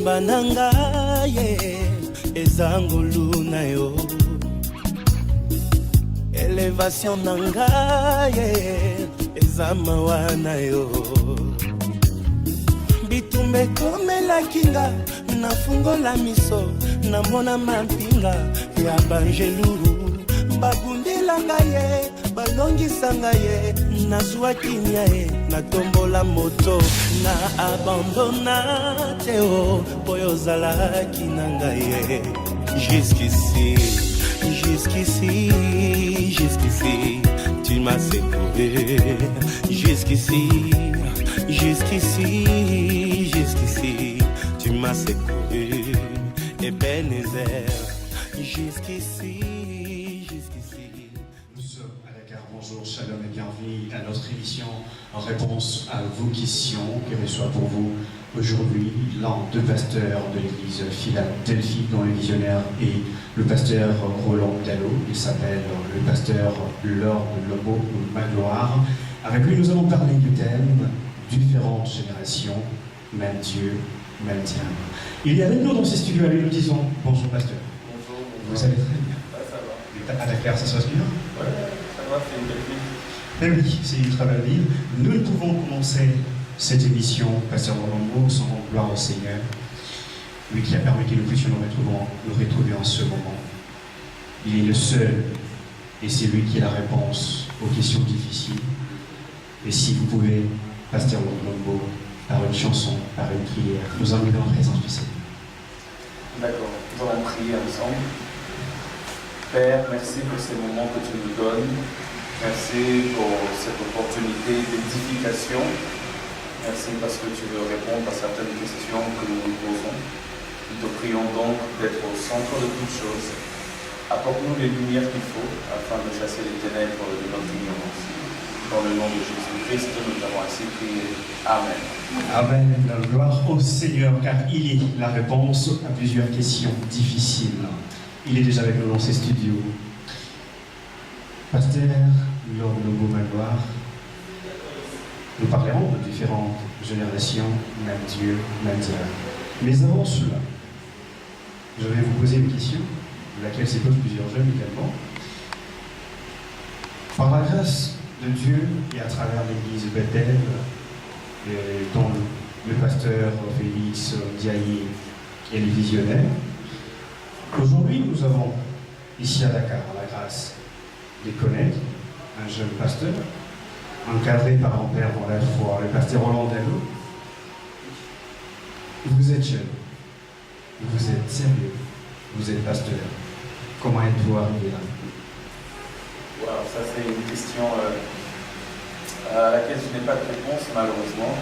Pamba na ngai eza ngolu na yo, elevation na ngai eza mawa na yo. Bitumba ekomelaki nga nafungola miso namona mampinga ya banjelu babundelanga ye balongisanga ye nazwaki nia ye natombola moto na abandona te o oyo ozalaki na ngai ye. Jusqu'ici, jusqu'ici, jusqu'ici tu m'as secouru. Jusqu'ici, jusqu'ici, jusqu'ici tu m'as secouru. Ebenezer, jusqu'ici. Bonjour, shalom et bienvenue à notre émission en réponse à vos questions que reçoit pour vous aujourd'hui l'un des pasteurs de l'église Philadelphie dont le visionnaire est le pasteur Roland Gallo. Il s'appelle le pasteur Lord Lobo Magloire. Avec lui, nous allons parler du thème différentes générations, même Dieu, même diable. Il est avec nous dans ces studios. Allez, nous disons bonjour pasteur. Bonjour. Vous allez très bien. Ouais, ça va. À Dakar, ça se passe bien? Ouais. C'est une belle vie. Mais oui, c'est une très belle vie. Nous ne pouvons commencer cette émission, pasteur Roland, sans rendre gloire au Seigneur, lui qui a permis que nous puissions nous retrouver en ce moment. Il est le seul, et c'est lui qui a la réponse aux questions difficiles. Et si vous pouvez, pasteur Roland, par une chanson, par une prière, nous inviter en présence du Seigneur. D'accord, nous allons prier ensemble. Père, merci pour ces moments que tu nous donnes. Merci pour cette opportunité d'édification. Merci parce que tu veux répondre à certaines questions que nous nous posons. Nous te prions donc d'être au centre de toutes choses. Apporte-nous les lumières qu'il faut afin de chasser les ténèbres de notre ignorance. Dans le nom de Jésus-Christ, nous avons ainsi prié. Amen. Amen. Gloire au Seigneur, car il est la réponse à plusieurs questions difficiles. Il est déjà avec nous dans ces studios. Pasteur Lord Lobo Magloire, nous parlerons de différentes générations, même Dieu, même diable. Mais avant cela, je vais vous poser une question, de laquelle se posent plusieurs jeunes également. Par la grâce de Dieu et à travers l'église Bethel, dont le pasteur Félix Diaye est le visionnaire, aujourd'hui, nous avons ici à Dakar la grâce de connaître un jeune pasteur, encadré par un père dans la foi, le pasteur Roland Gallo. Vous êtes jeune, vous êtes sérieux, vous êtes pasteur. Comment êtes-vous arrivé là? Wow, ça c'est une question à laquelle je n'ai pas de réponse malheureusement,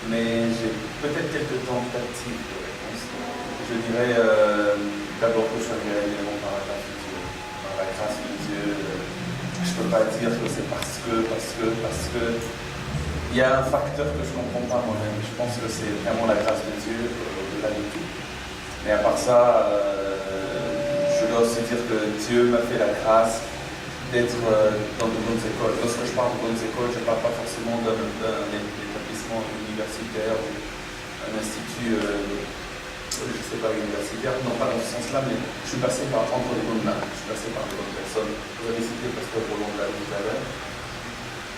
mais j'ai peut-être quelques tentatives de réponse. Je dirais d'abord que je suis réellement par la grâce de Dieu. Par la grâce de Dieu, je ne peux pas dire que c'est parce que il y a un facteur que je ne comprends pas moi-même. Je pense que c'est vraiment la grâce de Dieu au-delà de tout. Mais à part ça, je dois aussi dire que Dieu m'a fait la grâce d'être dans de bonnes écoles. Lorsque je parle de bonnes écoles, je ne parle pas forcément d'un établissement universitaire ou un institut, je ne sais pas, universitaire, non pas dans ce sens-là, mais je suis passé entre les bonnes mains, je suis passé par les bonnes personnes. Vous avez cité le pasteur Roland Gallo tout à l'heure.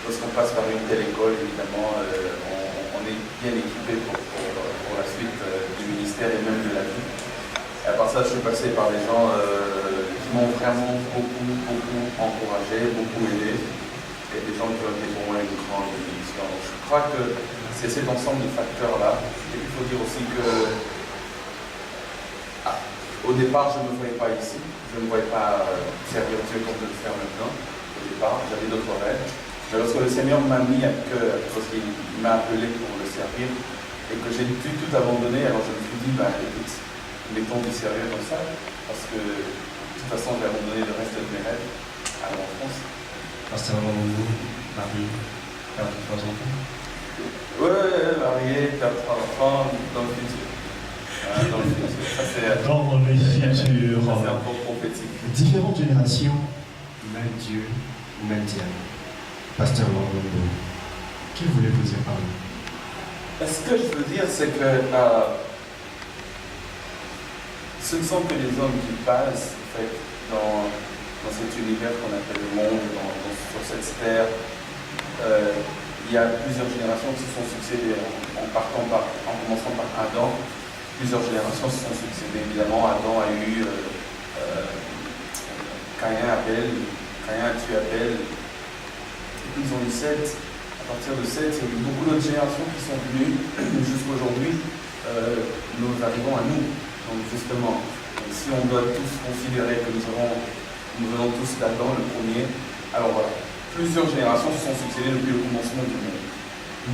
Lorsqu'on passe par une telle école, évidemment, on est bien équipé pour la suite du ministère et même de la vie. Et à part ça, je suis passé par des gens qui m'ont vraiment beaucoup encouragé, beaucoup aidé, et des gens qui ont été pour moi une grande bénédiction. Donc, je crois que c'est cet ensemble de facteurs-là. Et il faut dire aussi que au départ, je ne me voyais pas ici. Je ne voyais pas servir Dieu comme je le fais maintenant. Au départ, j'avais d'autres rêves. Mais lorsque le Seigneur m'a mis à cœur, lorsqu'il m'a appelé pour le servir, et que j'ai dû tout abandonner, alors je me suis dit, écoute, mettons du sérieux dans ça, parce que de toute façon, j'ai abandonné le reste de mes rêves à l'enfance. Pasteur Roland, marié, père de 3 enfants. Ouais, marié, père de 3 enfants, dans le futur. Dans le futur. Ça, c'est Dans le futur. C'est un peu prophétique. Différentes générations, même Dieu, même diable. Pasteur Roland, que voulez-vous dire par là? Ce que je veux dire, c'est que ce ne sont que les hommes qui passent en fait, dans cet univers qu'on appelle le monde, sur cette terre. Il y a plusieurs générations qui se sont succédées en commençant par Adam. Plusieurs générations se sont succédées. Évidemment, Adam a eu Caïn a tué Abel. Et puis ils ont eu Seth. À partir de Seth, il y a eu beaucoup d'autres générations qui sont venues jusqu'à aujourd'hui. Nous arrivons à nous. Donc justement, si on doit tous considérer que nous venons tous d'Adam, le premier, alors voilà. Plusieurs générations se sont succédées depuis le commencement du monde.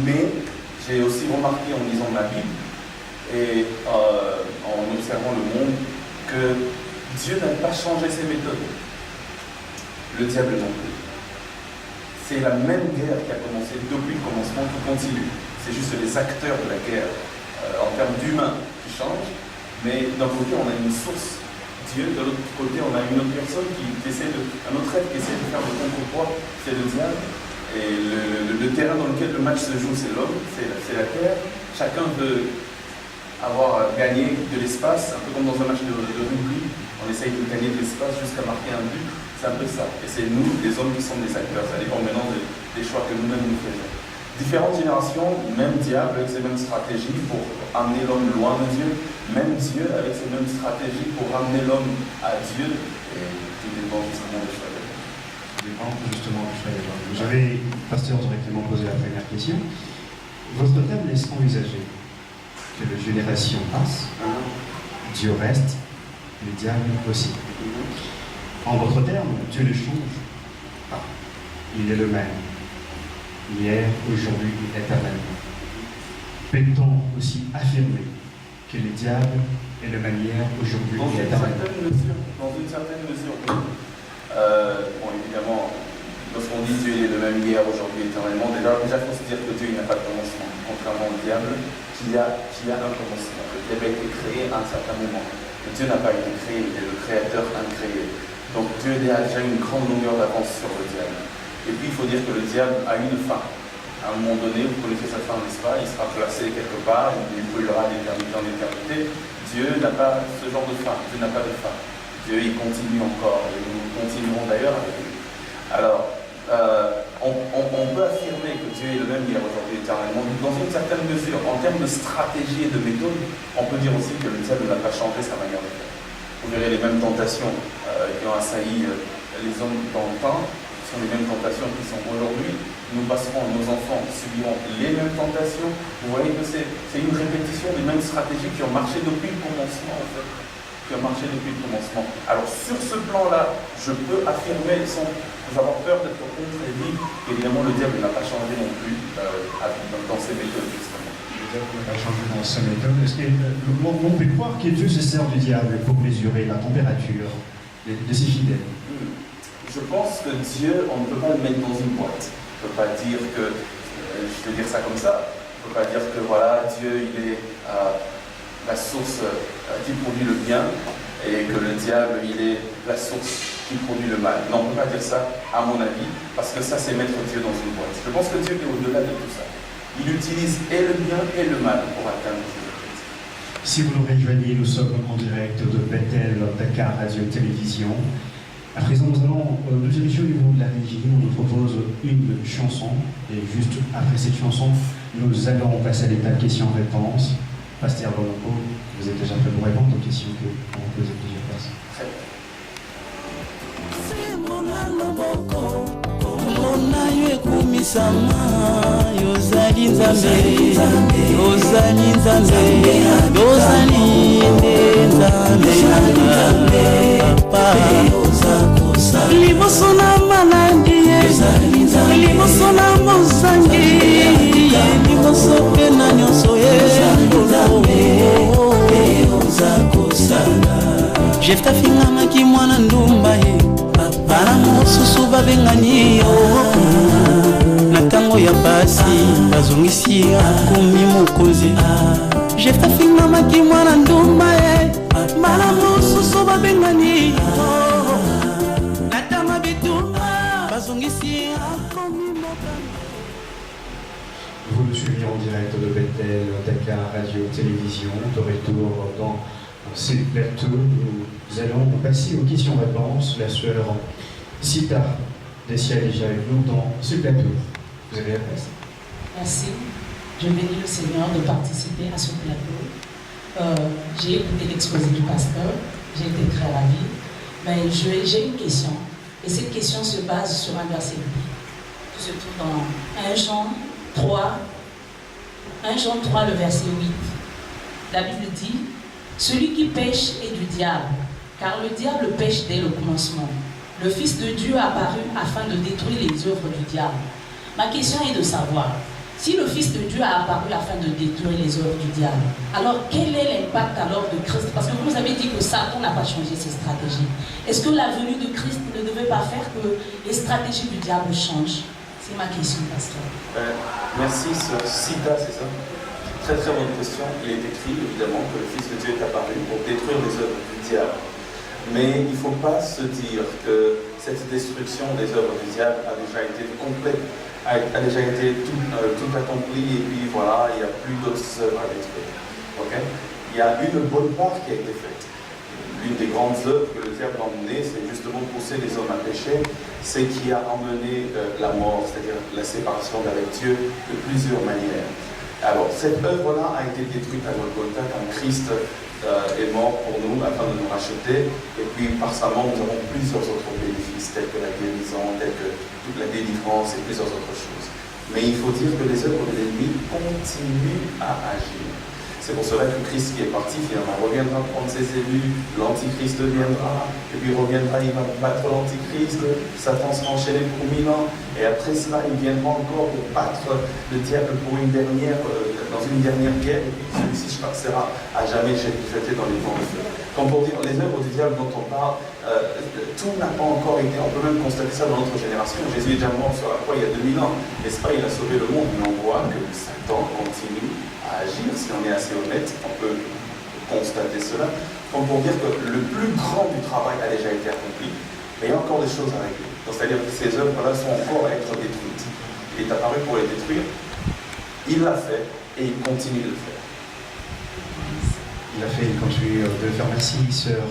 Mais j'ai aussi remarqué en lisant ma Bible et en observant le monde que Dieu n'a pas changé ses méthodes. Le diable non plus. C'est la même guerre qui a commencé depuis le commencement qui continue. C'est juste les acteurs de la guerre en termes d'humains qui changent. Mais d'un côté, on a une source. Dieu, de l'autre côté, on a une autre personne un autre être qui essaie de faire le contrepoids, c'est le diable. Et le terrain dans lequel le match se joue, c'est l'homme, c'est la terre. Chacun veut avoir gagné de l'espace, un peu comme dans un match de rugby. On essaye de gagner de l'espace jusqu'à marquer un but. C'est un peu ça. Et c'est nous, les hommes, qui sommes les acteurs. Ça dépend maintenant des choix que nous-mêmes nous faisons. Différentes générations, même diable avec ses mêmes stratégies pour amener l'homme loin de Dieu, même Dieu avec ses mêmes stratégies pour ramener l'homme à Dieu, et tout dépend justement des choix de l'homme. Tout dépend justement du choix de l'homme. Vous avez, pasteur, directement posé la première question. Votre thème laisse envisager que les générations passent, Dieu reste, le diable aussi. En votre terme, Dieu ne change pas. Il est le même. Hier, aujourd'hui, éternellement. Peut-on aussi affirmer que le diable est le même hier, aujourd'hui et éternellement? Dans une certaine mesure, oui. Bon, évidemment, lorsqu'on dit Dieu est le même hier, aujourd'hui, éternellement, déjà, il faut se dire que Dieu n'a pas de commencement, contrairement au diable, qui a un commencement. Le diable a été créé à un certain moment. Mais Dieu n'a pas été créé, il est le créateur incréé. Donc Dieu a déjà une grande longueur d'avance sur le diable. Et puis il faut dire que le diable a une fin. À un moment donné, vous connaissez sa fin, n'est-ce pas? Il sera placé quelque part, il brûlera d'éternité en éternité. Dieu n'a pas ce genre de fin. Dieu n'a pas de fin. Dieu, il continue encore. Et nous continuerons d'ailleurs avec lui. Alors, on peut affirmer que Dieu est le même hier, aujourd'hui, éternellement. Dans une certaine mesure, en termes de stratégie et de méthode, on peut dire aussi que le diable n'a pas changé sa manière de faire. Vous verrez les mêmes tentations qui ont assailli les hommes dans le temps. Ce sont les mêmes tentations qui sont aujourd'hui. Nous passerons, nos enfants subiront les mêmes tentations. Vous voyez que c'est une répétition des mêmes stratégies qui ont marché depuis le commencement, en fait. Qui ont marché depuis le commencement. Alors, sur ce plan-là, je peux affirmer, sans avoir peur d'être contredit, qu'évidemment, le diable n'a pas changé non plus dans ses méthodes, justement. Le diable n'a pas changé dans ses méthodes. Est-ce qu'on peut croire que Dieu se sert du diable pour mesurer la température de ses fidèles? Je pense que Dieu, on ne peut pas le mettre dans une boîte. On ne peut pas dire que, je vais dire ça comme ça, on ne peut pas dire que voilà, Dieu il est la source qui produit le bien et que le diable il est la source qui produit le mal. Non, on ne peut pas dire ça, à mon avis, parce que ça c'est mettre Dieu dans une boîte. Je pense que Dieu est au-delà de tout ça. Il utilise et le bien et le mal pour atteindre ses objectifs. Si vous nous rejoignez, nous sommes en direct de Bethel, Dakar Radio Télévision. À présent, nous dirigeons au niveau de la régie, on nous propose une chanson, et juste après cette chanson, nous allons passer à l'étape questions-réponses. Pasteur Bolonko, vous êtes déjà prêt pour répondre aux questions que l'on va poser plusieurs personnes. Liboso na maladi liboso na mosangi liboso pe na nyonso Jefta fingamaki mwana ndumba ye bana mosusu babengani yo na ntango ya pasi bazongisi akomi mokonzi Jefta fingamaki mwana ndumba ye bana mosusu babengani yo Vous nous suivez en direct de Bethel, Dakar Radio Télévision, de retour dans Dans ce plateau, nous allons passer aux questions-réponses. La sœur Sita Dessia est déjà avec nous dans ce plateau. Vous avez la place. Merci. Je bénis le Seigneur de participer à ce plateau. J'ai écouté l'exposé du pasteur, j'ai été très ravie. Mais j'ai une question. Et cette question se base sur un verset biblique qui se trouve dans 1 Jean 3, le verset 8. La Bible dit: celui qui pêche est du diable, car le diable pêche dès le commencement. Le Fils de Dieu est apparu afin de détruire les œuvres du diable. Ma question est de savoir, si le Fils de Dieu a apparu afin de détruire les œuvres du diable, alors quel est l'impact alors de Christ? Parce que vous avez dit que Satan n'a pas changé ses stratégies. Est-ce que la venue de Christ ne devait pas faire que les stratégies du diable changent? C'est ma question, pasteur. Merci, sœur Sita, c'est ça? Très très bonne question. Il est écrit évidemment que le Fils de Dieu est apparu pour détruire les œuvres du diable. Mais il ne faut pas se dire que cette destruction des œuvres du diable a déjà été complète, a déjà été tout accompli, et puis voilà, il n'y a plus d'autres œuvres à détruire. Okay? Il y a une bonne part qui a été faite. L'une des grandes œuvres que le diable a emmenées, c'est justement pousser les hommes à pécher, c'est qui a emmené la mort, c'est-à-dire la séparation d'avec Dieu de plusieurs manières. Alors, cette œuvre-là a été détruite à Golgotha quand Christ est mort pour nous afin de nous racheter, et puis par sa mort nous avons plusieurs autres bénéfices tels que la guérison, tels que toute la délivrance et plusieurs autres choses. Mais il faut dire que les œuvres de l'ennemi continuent à agir. C'est pour cela que Christ qui est parti finalement reviendra prendre ses élus, l'antichrist viendra, et puis reviendra, il va battre l'antichrist, Satan sera enchaîné pour 1000 ans, et après cela il viendra encore pour battre le diable pour dans une dernière guerre, et puis celui-ci sera à jamais jeté dans les vents de feu. Comme pour dire, les œuvres du diable dont on parle, tout n'a pas encore été, on peut même constater ça dans notre génération. Jésus est déjà mort sur la croix il y a 2000 ans, n'est-ce pas? Il a sauvé le monde, mais on voit que Satan continue à agir. Si on est assez honnête, on peut constater cela. Comme pour dire que le plus grand du travail a déjà été accompli, mais il y a encore des choses à régler. C'est-à-dire que ces œuvres-là sont encore à être détruites. Il est apparu pour les détruire, il l'a fait et il continue de le faire. Il a fait, il continue de le faire. Merci, sœur.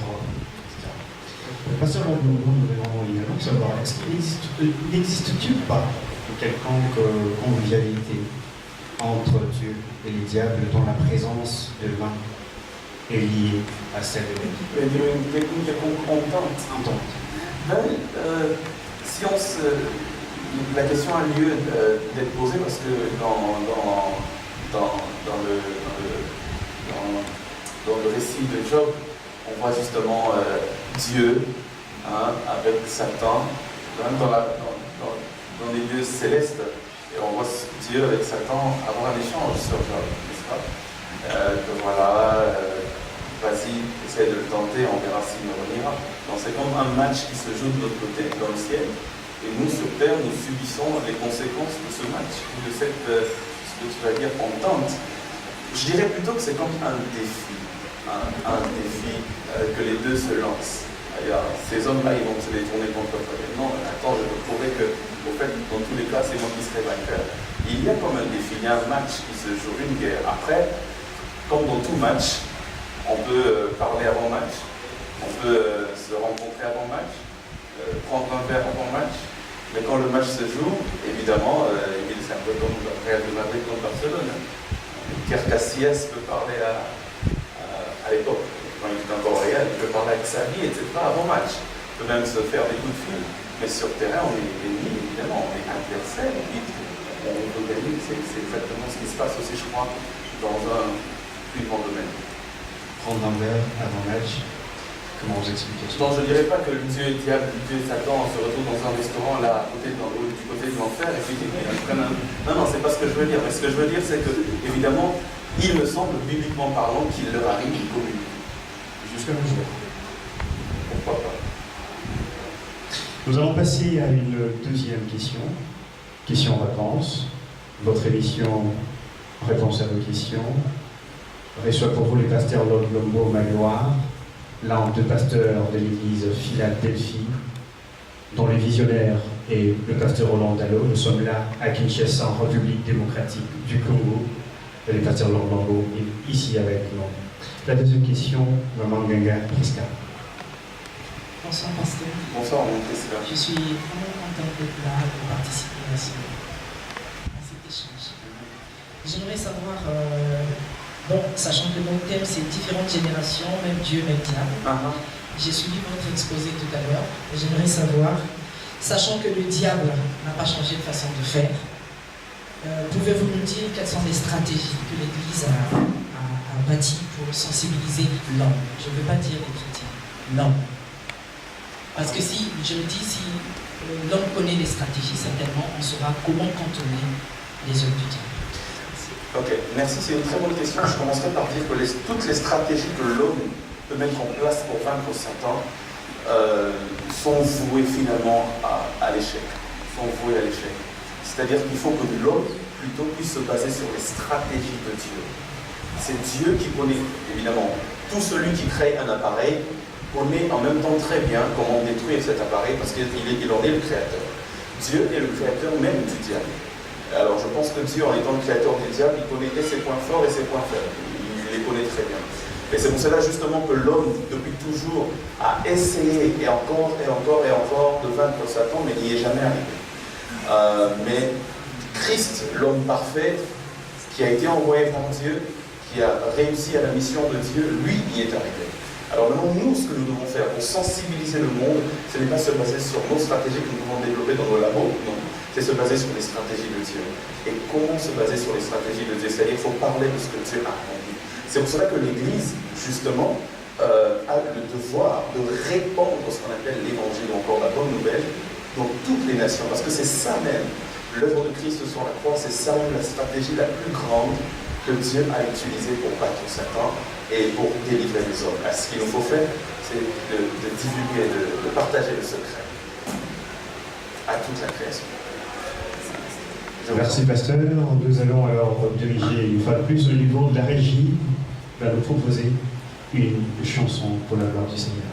Pasteur Lambon, nous devons également savoir, n'existe-t-il pas une quelconque convivialité entre Dieu et les diables dont la présence de l'un est liée à celle de l'autre? Une quelconque entente. Si on se... La question a lieu d'être posée parce que dans le récit de Job, on voit justement Dieu avec Satan, même dans les lieux célestes, et on voit Dieu avec Satan avoir un échange sur Job, n'est-ce pas? Que voilà, vas-y, essaye de le tenter, on verra s'il me reniera. Donc c'est comme un match qui se joue de l'autre côté, dans le ciel, et nous, sur terre, nous subissons les conséquences de ce match, de cette, ce que tu vas dire, entente. Je dirais plutôt que c'est comme un défi, un défi que les deux se lancent. Alors, ces hommes-là, ils vont se détourner contre toi. Non, attends, je veux prouver que, au fait, dans tous les cas, c'est moi qui serai vainqueur. Il y a comme un défi, il y a un match qui se joue, une guerre. Après, comme dans tout match, on peut parler avant match, on peut se rencontrer avant match, prendre un verre avant match, mais quand le match se joue, évidemment, c'est un peu comme le Real de Madrid contre Barcelone. Pierre Casillas peut parler à l'époque, quand il est encore au Real, il peut parler avec Xavi, etc. avant match. Il peut même se faire des coups de fil. Mais sur le terrain, on est ennemis, évidemment, on est adversaires, on peut gagner. C'est exactement ce qui se passe aussi, je crois, dans un plus grand domaine. Prendre un verre avant match, comment vous expliquez ça? Non, je ne dirais pas que le Dieu et diable, le Dieu et Satan se retrouvent dans un restaurant là, du côté de l'enfer, et puis ils prennent un... Non, c'est pas ce que je veux dire. Mais ce que je veux dire, c'est que, évidemment, il me semble, bibliquement parlant, qu'il leur arrive une communion. Jusqu'à un jour. Pourquoi pas? Nous allons passer à une deuxième question. Question-réponse. Votre émission Réponse à vos questions reçoit pour vous les pasteurs Lord Lombo Magloire, l'un des pasteurs de l'église Philadelphie, dont le visionnaire est le pasteur Roland Dallot. Nous sommes là à Kinshasa, en République démocratique du Congo. Le pasteur Lord Lombo est ici avec nous. La deuxième question, Maman Ganga Priska. Bonsoir, pasteur. Bonsoir, mon Priska. Je suis vraiment contente d'être là pour participer à cet échange. J'aimerais savoir, bon, sachant que mon thème c'est différentes générations, même Dieu, même diable. J'ai suivi votre exposé tout à l'heure et j'aimerais savoir, sachant que le diable n'a pas changé de façon de faire, pouvez-vous nous dire quelles sont les stratégies que l'Église a bâties pour sensibiliser l'homme? Je ne veux pas dire les chrétiens, l'homme. Parce que si, je me dis, si l'homme connaît les stratégies, certainement on saura comment contourner les œuvres du diable. Ok, merci, c'est une très bonne question. Je commencerai par dire que toutes les stratégies que l'homme peut mettre en place pour vaincre Satan sont vouées finalement à l'échec. C'est-à-dire qu'il faut que l'homme plutôt puisse se baser sur les stratégies de Dieu. C'est Dieu qui connaît, évidemment, tout celui qui crée un appareil connaît en même temps très bien comment détruire cet appareil parce qu'il en est le créateur. Dieu est le créateur même du diable. Alors je pense que Dieu, en étant le créateur du diable, il connaît ses points forts et ses points faibles. Il les connaît très bien. Et c'est pour cela justement que l'homme, depuis toujours, a essayé et encore de vaincre Satan, mais n'y est jamais arrivé. Mais Christ, l'homme parfait, qui a été envoyé par Dieu, qui a réussi à la mission de Dieu, lui y est arrivé. Alors maintenant, nous, ce que nous devons faire pour sensibiliser le monde, ce n'est pas se baser sur nos stratégies que nous pouvons développer dans nos labos, non. C'est se baser sur les stratégies de Dieu. Et comment se baser sur les stratégies de Dieu? C'est-à-dire qu'il faut parler de ce que Dieu a rendu. C'est pour cela que l'Église, justement, a le devoir de répandre ce qu'on appelle l'Évangile, ou encore la bonne nouvelle, dans toutes les nations. Parce que c'est ça même, l'œuvre de Christ sur la croix, c'est ça même la stratégie la plus grande que Dieu a utilisée pour battre Satan et pour délivrer les hommes. Ce qu'il nous faut faire, c'est de divulguer, de partager le secret à toute la création. Merci pasteur. Nous allons alors diriger une fois de plus au niveau de la régie va nous proposer une chanson pour la gloire du Seigneur.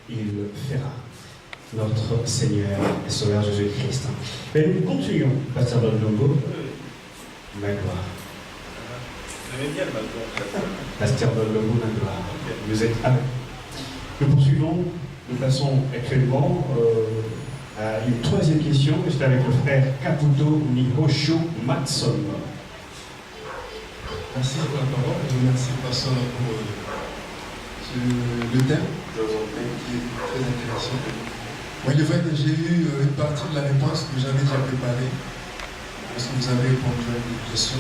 Il fera notre Seigneur et Sauveur Jésus-Christ. Mais nous continuons, Pasteur Dolongo, ma gloire. Pasteur Dolongo, ma gloire. Vous êtes avec. Nous poursuivons, nous passons actuellement à une troisième question, c'est avec le frère Kaputo Nihosho Matson. Merci pour la parole, je remercie le pasteur pour le thème qui est très intéressant. Moi, il est vrai que j'ai eu une partie de la réponse que j'avais déjà préparée, parce que vous avez répondu à une question.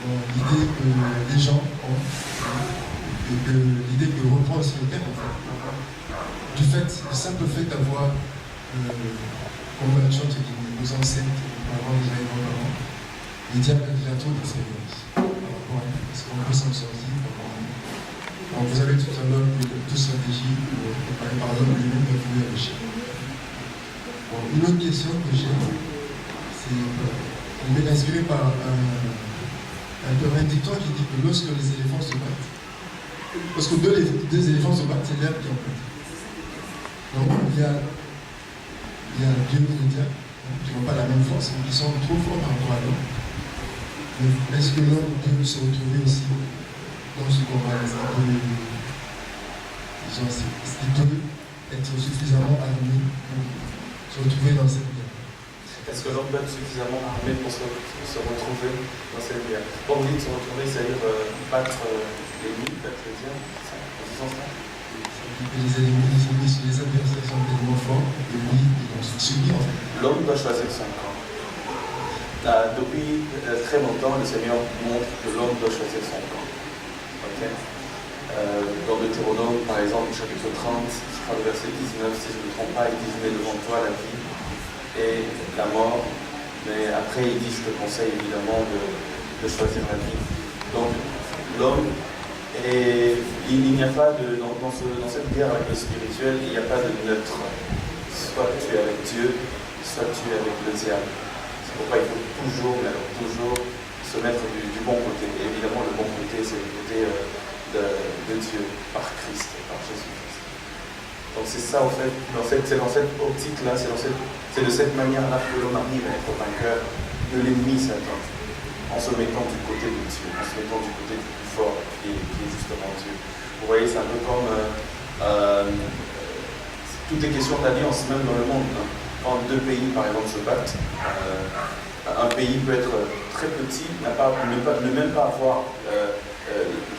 Bon, l'idée que les gens ont, et que l'idée que reprend aussi le thème, en fait, du simple fait d'avoir conversion de nos ancêtres, nos parents, déjà et nos parents, les diables ont déjà trop d'expérience. Parce qu'on peut s'en sortir. Donc vous avez tout à l'heure deux stratégies préparées par l'homme lui-même de vous l'échec. Bon, une autre question que j'ai, c'est on est inspiré par un dicton qui dit que lorsque les éléphants se battent, lorsque deux éléphants se battent, c'est l'herbe qui en pète. Donc il y a Dieu et le diable qui n'ont pas la même force, qui sont trop forts par rapport à l'homme. Mais est-ce que l'homme peut se retrouver aussi dans ce combat? Est-ce qu'il peut être suffisamment armé pour se retrouver dans cette guerre? Est-ce que l'homme peut être suffisamment armé pour se retrouver dans cette guerre? Quand vous dites se retrouver, c'est-à-dire battre l'ennemi, battre le diable, dans ce sens-là? Les adversaires sont tellement forts que lui, il en subit en fait. L'homme doit choisir son camp. Depuis très longtemps, le Seigneur montre que l'homme doit choisir son camp. Okay? Dans Deutéronome, par exemple, chapitre 30, je crois le verset 19, si je ne me trompe pas, il dit: je mets devant toi la vie et la mort. Mais après, il dit: je te conseille évidemment de choisir la vie. Donc, l'homme, il n'y a pas de, dans cette guerre avec le spirituel, il n'y a pas de neutre. Soit tu es avec Dieu, soit tu es avec le diable. C'est pourquoi il faut toujours, mais alors toujours, se mettre du bon côté. Et évidemment, le bon côté, c'est le côté de Dieu, par Christ, par Jésus-Christ. Donc c'est ça, en fait, c'est dans cette optique-là, c'est de cette manière-là que l'homme arrive à être vainqueur de l'ennemi Satan, en se mettant du côté de Dieu, en se mettant du côté du plus fort, qui est justement Dieu. Vous voyez, c'est un peu comme toutes les questions d'alliance, même dans le monde. Hein. Quand deux pays, par exemple, se battent, un pays peut être très petit, ne même pas avoir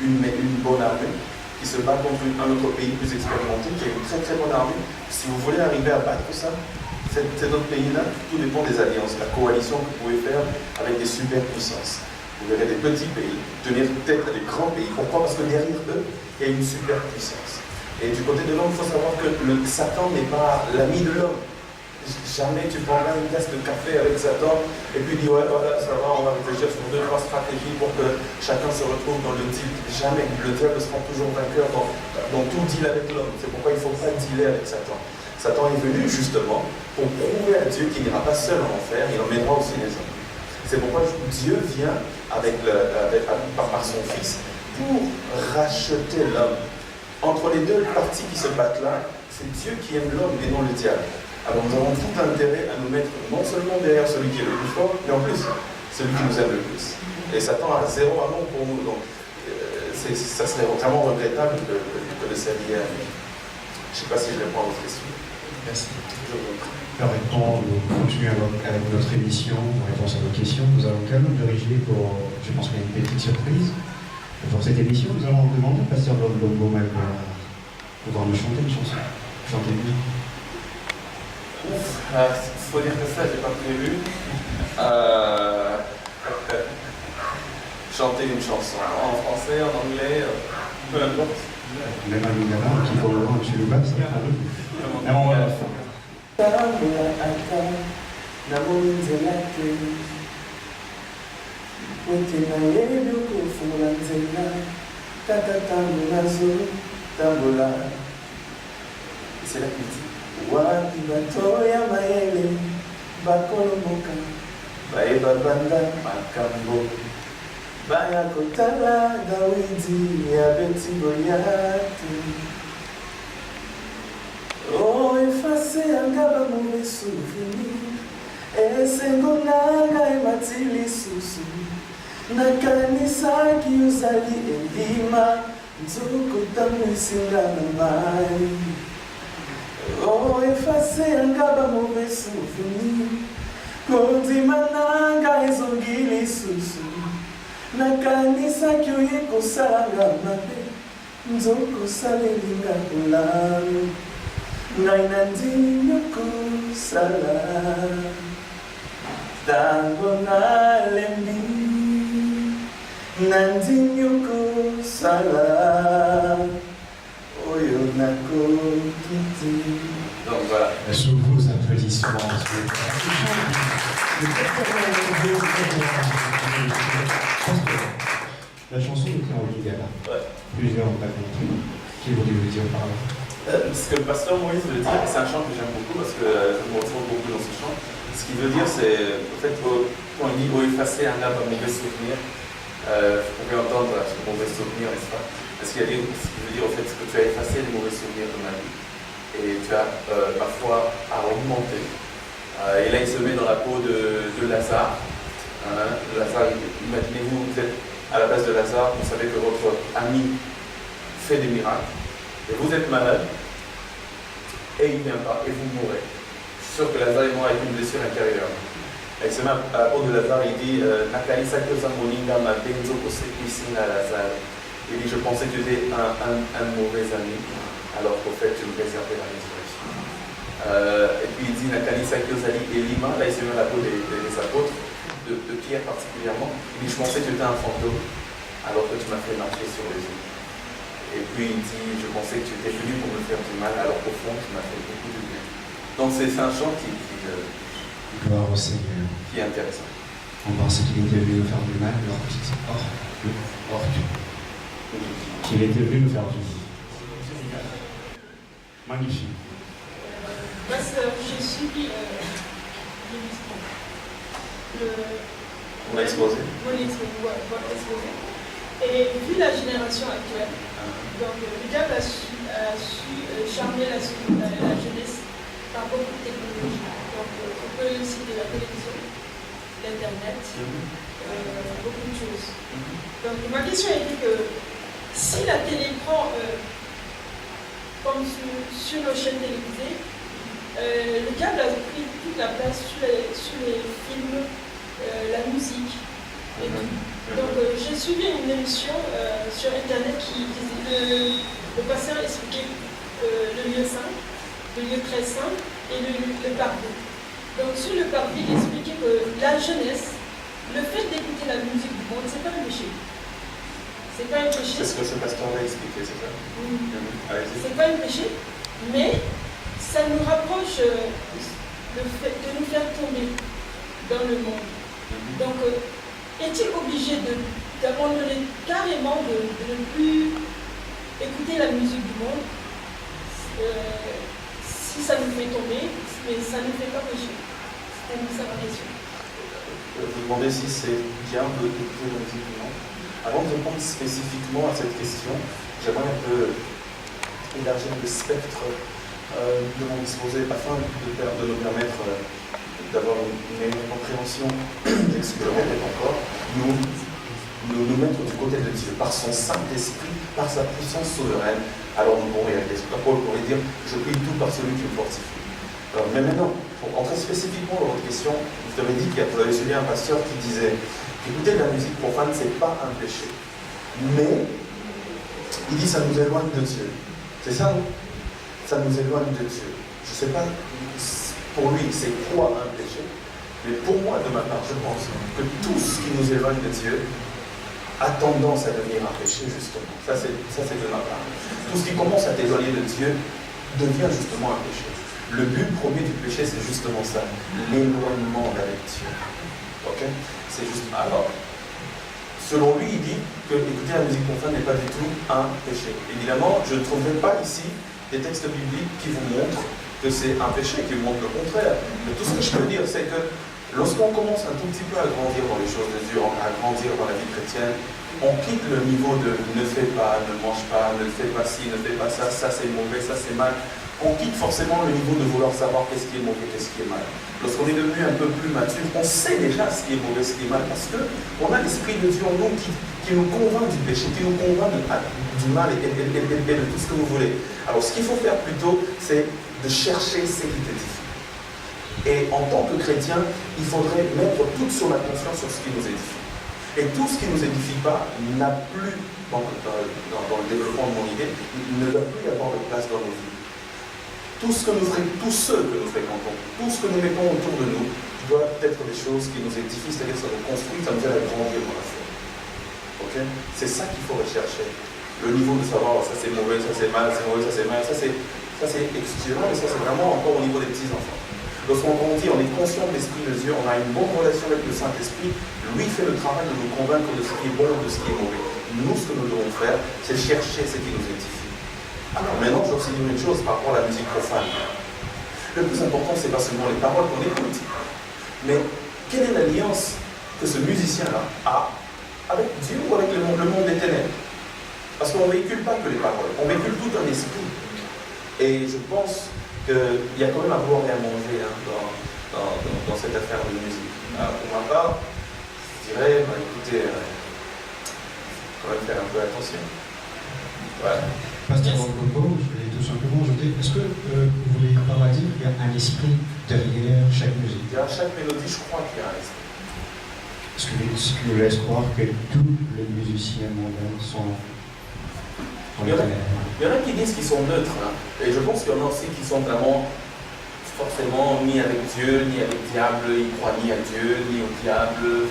une bonne armée, qui se bat contre un autre pays plus expérimenté, qui a une très très bonne armée. Si vous voulez arriver à battre ça, cet autre pays-là, tout dépend des alliances, la coalition que vous pouvez faire avec des superpuissances. Vous verrez des petits pays tenir tête à des grands pays. Pourquoi? Parce que derrière eux, il y a une superpuissance. Et du côté de l'homme, il faut savoir que Satan n'est pas l'ami de l'homme. Jamais tu prendras une tasse de café avec Satan et puis dis: ouais, voilà, ça va, on va réfléchir sur 2-3 stratégies pour que chacun se retrouve dans le deal. Jamais. Le diable sera toujours vainqueur dans tout deal avec l'homme. C'est pourquoi il ne faut pas dealer avec Satan. Satan est venu justement pour prouver à Dieu qu'il n'ira pas seul en enfer, il emmènera aussi les hommes. C'est pourquoi Dieu vient par son Fils pour racheter l'homme. Entre les deux parties qui se battent là, c'est Dieu qui aime l'homme et non le diable. Alors nous avons tout intérêt à nous mettre non seulement derrière celui qui est le plus fort, mais en plus celui qui nous aime le plus. Et Satan a zéro amour pour nous, donc ça serait vraiment regrettable que de s'allier à lui. Je ne sais pas si je réponds à votre question. Merci. Permettons de continuer avec notre émission en réponse à vos questions. Nous allons quand même diriger pour, je pense qu'il y a une petite surprise. Pour cette émission, nous allons demander au pasteur Lombo de pouvoir nous chanter une chanson. Chantez-nous. Ouf, il faut dire que ça, j'ai pas prévu. Chanter une chanson en français, en anglais, peu importe. Même un Lugana qui pour le moment, M. Louba, ça va être un moment à la fin. C'est la critique. Wapi batoya maele bakolomoka bayeba banda makambo baya kotala Dawidi ya beti Goliati. Oh, efase angaba mauvais souvenir esengo nanga emati lisusu nakanisaki ozali elima nzoko ntango esinga na mai. Oh, efase angaba mauvais souvenir kondima nanga ezongi lisusu nakanisaki oye kosalanga mabe nzoko osalelinga kolalo ngai nandimi okosala ntango nalembi nandimi okosala oyo nakoki te. Donc voilà. Sous vos applaudissements. La chanson de Pierre Oligala. Ouais. Plusieurs n'ont pas compris. Qui voulait vous dire par là? Ce que le pasteur Moïse veut dire, c'est un chant que j'aime beaucoup parce que je me retrouve beaucoup dans ce chant. Ce qu'il veut dire, c'est en fait quand il dit « effacer un arbre à mauvais souvenir », vous pouvez entendre ce mauvais souvenir, n'est-ce pas? Parce qu'il veut dire en fait que tu as effacé les mauvais souvenirs de ma vie et tu as parfois à augmenter. Et là, il se met dans la peau de Lazare. Lazare, imaginez-vous, vous êtes à la place de Lazare, vous savez que votre ami fait des miracles. Et vous êtes malade, et il ne vient pas, et vous mourrez. Je suis sûr que Lazare est mort avec une blessure intérieure. Et c'est même à la peau de Lazare, il dit Nakalisa Kosa Moninga ma benzo kosepisina Lazare. Il dit je pensais que tu étais un mauvais ami, alors qu'au fait tu me réservais la résurrection. Et puis il dit Nakalisa Kosali Elima, là il se met à la peau des apôtres. de Pierre particulièrement. Il dit, je pensais que tu étais un fantôme, alors que tu m'as fait marcher sur les eaux. Et puis il dit, je pensais que tu étais venu pour me faire du mal, alors qu'au fond, tu m'as fait beaucoup de bien. Donc c'est un chant Gloire au Seigneur. qui est intéressant. On pensait qu'il était venu nous faire du mal, qu'il était venu nous faire du mal. Magnifique. Moi, j'ai suivi On l'a exposé. votre exposé. Et vu la génération actuelle, donc le diable a su charmer la jeunesse par beaucoup de technologies. Donc on peut citer la télévision, l'Internet, beaucoup de choses. Donc ma question était que si la télé prend, comme sur nos chaînes télévisées, le diable a pris toute la place sur les films, la musique et tout. Donc j'ai suivi une émission sur Internet qui disait, le pasteur expliquait le lieu saint, le lieu très saint et le parvis. Donc sur le parvis, il expliquait que la jeunesse, le fait d'écouter la musique du monde, c'est pas un péché. C'est pas un péché. C'est ce que ce pasteur a expliqué, c'est ça? C'est pas un péché, mais ça nous rapproche le fait de nous faire tomber dans le monde. Donc, est-il obligé d'abandonner carrément, de ne plus écouter la musique du monde si ça nous fait tomber, mais ça ne nous fait pas pécher? C'était ça ma question. Vous demandez si c'est bien d'écouter la musique du monde. Avant de répondre spécifiquement à cette question, j'aimerais un peu élargir le spectre de mon exposé afin de nous permettre d'avoir une meilleure compréhension de ce que je répète encore, nous mettre du côté de Dieu, par son Saint-Esprit, par sa puissance souveraine, alors nous pourrons réaliser. Paul pourrait dire, je prie tout par celui qui me fortifie. Alors, mais maintenant, pour entrer spécifiquement dans votre question, vous avez dit que vous avez suivi un pasteur qui disait, écouter de la musique profane, c'est pas un péché. Mais, il dit, ça nous éloigne de Dieu. C'est ça, non? Ça nous éloigne de Dieu. Je ne sais pas pour lui c'est quoi un péché, mais pour moi, de ma part, je pense que tout ce qui nous éloigne de Dieu a tendance à devenir un péché, justement. Ça, c'est de ma part. Tout ce qui commence à t'éloigner de Dieu devient justement un péché. Le but premier du péché, c'est justement ça, l'éloignement d'avec Dieu. Ok? C'est juste. Alors, selon lui, il dit que écouter la musique profane n'est pas du tout un péché. Évidemment, je ne trouverai pas ici des textes bibliques qui vous montrent que c'est un péché, qui vous montrent le contraire. Mais tout ce que je peux dire, c'est que lorsqu'on commence un tout petit peu à grandir dans les choses de Dieu, à grandir dans la vie chrétienne, on quitte le niveau de ne fais pas, ne mange pas, ne fais pas ci, ne fais pas ça, ça c'est mauvais, ça c'est mal. On quitte forcément le niveau de vouloir savoir qu'est-ce qui est mauvais, qu'est-ce qui est mal. Lorsqu'on est devenu un peu plus mature, on sait déjà ce qui est mauvais, ce qui est mal, parce qu'on a l'Esprit de Dieu en nous qui nous convainc du péché, qui nous convainc du mal et de tout ce que vous voulez. Alors ce qu'il faut faire plutôt, c'est de chercher ce qui t'édifie. Et en tant que chrétien, il faudrait mettre toute sur la conscience sur ce qui nous édifie. Et tout ce qui ne nous édifie pas n'a plus, dans le développement de mon idée, ne doit plus avoir de place dans nos vies. Tous ceux que nous fréquentons, tout ce que nous mettons autour de nous, doivent être des choses qui nous édifient, c'est-à-dire que ça nous construit, ça nous aide à grandir dans la foi. Okay? C'est ça qu'il faut rechercher. Le niveau de savoir, ça c'est mauvais, ça c'est mal, c'est mauvais, ça c'est mal, ça c'est extérieur, mais ça c'est vraiment encore au niveau des petits-enfants. Lorsqu'on grandit, on est conscient de l'Esprit de Dieu, on a une bonne relation avec le Saint-Esprit, lui fait le travail de nous convaincre de ce qui est bon et de ce qui est mauvais. Nous, ce que nous devons faire, c'est chercher ce qui nous édifie. Alors maintenant, je vais aussi dire une chose par rapport à la musique profane. Le plus important, c'est pas seulement les paroles qu'on écoute, mais quelle est l'alliance que ce musicien-là a avec Dieu ou avec le monde des ténèbres? Parce qu'on ne véhicule pas que les paroles, on véhicule tout un esprit. Et je pense qu'il y a quand même à boire et à manger dans cette affaire de musique. Alors, pour ma part, je dirais, écoutez, quand même faire un peu attention. Voilà. Pasteur Rococo, je voulais tout simplement ajouter, est-ce que vous voulez par là dire qu'il y a un esprit derrière chaque musique? Derrière chaque mélodie, je crois qu'il y a un esprit. Ce qui nous laisse croire que tous les musiciens mondains sont... Il y en a qui disent qu'ils sont neutres, hein, et je pense qu'il y en a aussi qui sont vraiment forcément ni avec Dieu, ni avec le diable, ils croient ni à Dieu, ni au diable,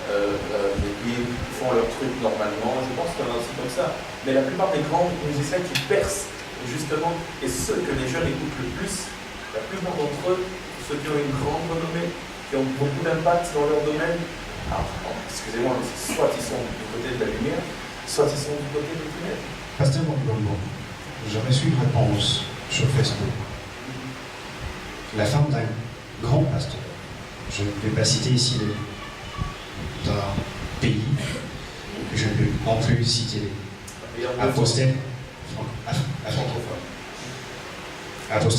et puis ils font leur truc normalement. Je pense qu'il y en a aussi comme ça. Mais la plupart des grands musiciens qui percent, justement, et ceux que les jeunes écoutent le plus, la plupart d'entre eux, ceux qui ont une grande renommée, qui ont beaucoup d'impact dans leur domaine, excusez-moi, mais soit ils sont du côté de la lumière, soit ils sont du côté des ténèbres. Pasteur Mongolbo, j'ai reçu une réponse sur Facebook. La femme d'un grand pasteur, je ne vais pas citer ici d'un pays, je ne vais non plus citer a posté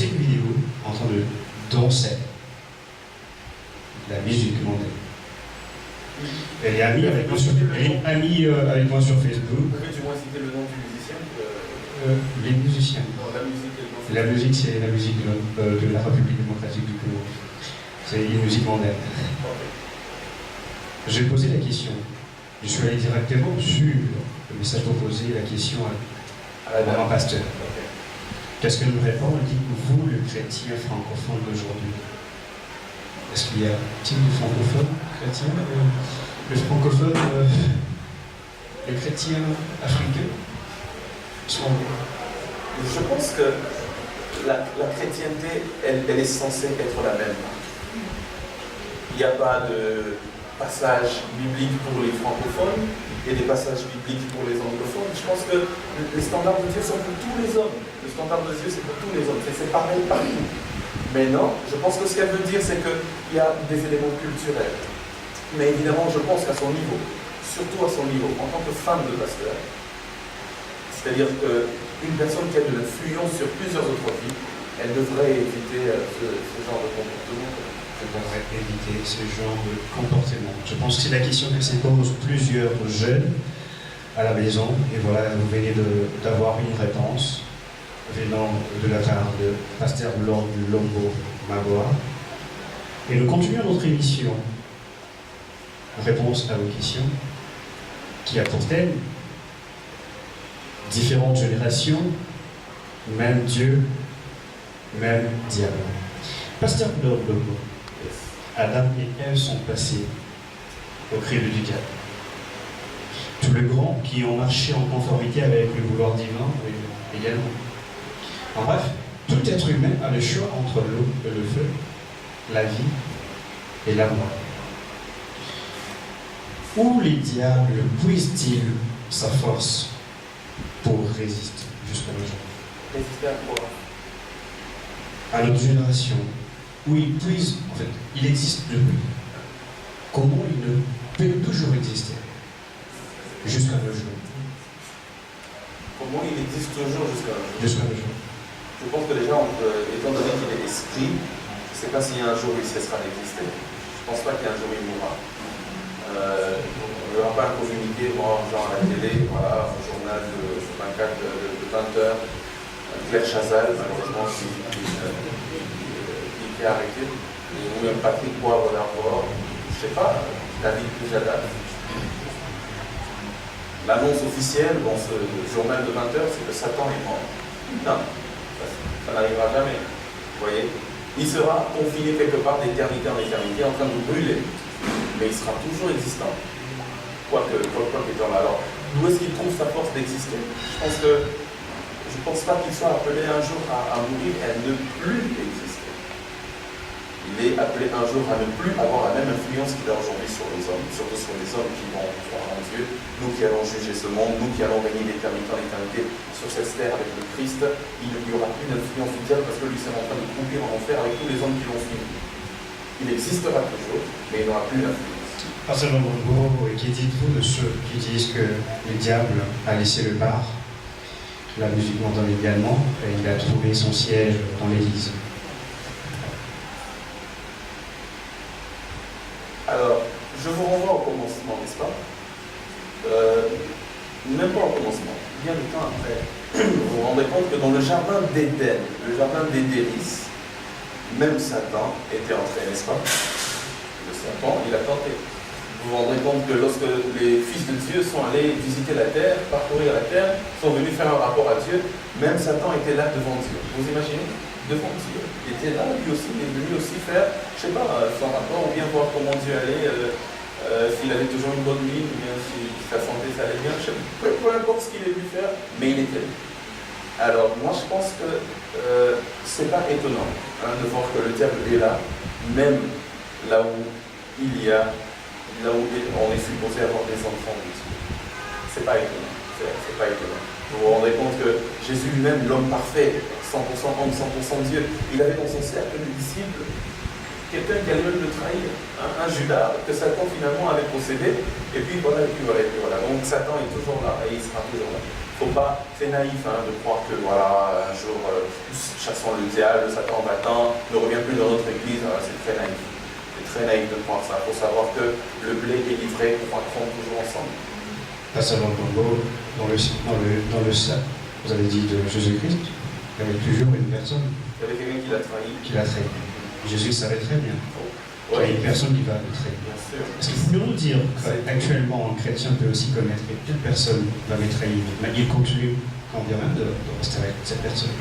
une vidéo en train de danser la musique mondaine. Elle est amie avec moi sur, Facebook. Peux-tu du moins citer le nom du musicien Les musiciens. Non, la musique, La musique, c'est la musique de la République démocratique du Congo. C'est une musique mondaine. J'ai posé la question. Je suis allé directement sur le message proposé, la question à mon pasteur. Qu'est-ce que nous répond? Il dit, vous, le chrétien francophone d'aujourd'hui, est-ce qu'il y a-t-il du francophone chrétien? Le francophone, les chrétiens africains sont... Je pense que la chrétienté, elle est censée être la même. Il n'y a pas de passage biblique pour les francophones et des passages bibliques pour les anglophones. Je pense que les standards de Dieu sont pour tous les hommes. Le standard de Dieu, c'est pour tous les hommes. C'est pareil partout. Mais non, je pense que ce qu'elle veut dire, c'est qu'il y a des éléments culturels. Mais évidemment, je pense qu'à son niveau, surtout à son niveau, en tant que femme de pasteur, c'est-à-dire qu'une personne qui a de l'influence sur plusieurs autres vies, elle devrait éviter ce genre de comportement. Je devrais éviter ce genre de comportement. Je pense que c'est la question que se posent plusieurs jeunes à la maison. Et voilà, vous venez d'avoir une réponse venant de la part de Pasteur Lord Lombo Magoa. Et nous continuons notre émission. Réponse à vos questions, qui a pour thème différentes générations, même Dieu, même diable. Pasteur Lord Lombo, Adam et Ève sont passés au crible du diable. Tous les grands qui ont marché en conformité avec le vouloir divin également. En bref, tout être humain a le choix entre l'eau et le feu, la vie et la mort. Où les diables puisent-ils sa force pour résister jusqu'à nos jours? Résister à quoi? À notre génération, où il puise, en fait, il existe depuis. Comment il ne peut toujours exister jusqu'à nos jours? Comment il existe toujours jusqu'à nos jours? Jusqu'à nos jours. Je pense que déjà, étant donné qu'il est esprit, je ne sais pas si un jour il cessera d'exister. Je ne pense pas qu'un jour il mourra. On ne verra pas un communiqué, genre à la télé, voilà, un journal de 24 de 20 heures, Claire Chazal, malheureusement, qui est arrêté, ou même Patrick Poivre d'Arvor, je ne sais pas, David Pujada. L'annonce officielle dans ce journal de 20 heures, c'est que Satan est mort. Non, ça n'arrivera jamais. Vous voyez, il sera confiné quelque part d'éternité en éternité, en train de brûler. Mais il sera toujours existant. Quoique étant là. Alors, d'où est-ce qu'il trouve sa force d'exister? Je ne pense pas qu'il soit appelé un jour à mourir et à ne plus exister. Il est appelé un jour à ne plus avoir la même influence qu'il a aujourd'hui sur les hommes, surtout sur les hommes qui vont croire en Dieu, nous qui allons juger ce monde, nous qui allons régner d'éternité en éternité sur cette terre avec le Christ. Il n'y aura plus d'influence du diable parce que lui sera en train de croupir en enfer avec tous les hommes qui l'ont suivi. Il existera toujours, mais il n'aura plus d'influence. Pasteur Lombo, qui dites-vous de ceux qui disent que le diable a laissé le bar, la musique mondaine également, et il a trouvé son siège dans l'église? Alors, je vous renvoie au commencement, n'est-ce pas? Même pas au commencement, bien du temps après. Vous vous rendez compte que dans le jardin d'Éden, le jardin des délices, même Satan était entré, n'est-ce pas? Le serpent, il a tenté. Vous vous rendez compte que lorsque les fils de Dieu sont allés visiter la terre, parcourir la terre, sont venus faire un rapport à Dieu, même Satan était là devant Dieu. Vous imaginez? devant Dieu. Il était là, lui aussi, il est venu aussi faire, je sais pas, son rapport, ou bien voir comment Dieu allait, s'il avait toujours une bonne mine, ou bien si sa santé, ça allait bien, je sais pas, peu importe ce qu'il est venu faire, mais il était là. Alors, moi, je pense que c'est pas étonnant de voir que le diable est là, même là où là où on est supposé avoir des enfants de Dieu. C'est pas étonnant. C'est pas étonnant. Vous vous rendez compte que Jésus lui-même, l'homme parfait, 100% homme, 100% Dieu, il avait dans son cercle de disciples quelqu'un qui allait même le trahir, un Judas que Satan finalement avait possédé, et puis voilà, et puis voilà, et puis voilà. Donc Satan est toujours là et il sera toujours là. Faut pas, c'est naïf de croire que voilà, un jour, chassons le diable, Satan en battant, ne revient plus dans notre église, c'est très naïf. C'est très naïf de croire ça. Il faut savoir que le blé et l'ivraie croîtront toujours ensemble. Pasteur Lombo, dans le sac, vous avez dit de Jésus-Christ, il y avait toujours une personne Il y avait quelqu'un qui l'a trahi. qui l'a trahi. Jésus savait très bien. Il y a une personne qui va le trahir. Bien sûr. Est-ce que pourrions-nous dire qu'actuellement, un chrétien peut aussi connaître que telle personne va me trahir, mais il continue quand bien même de rester avec cette personne?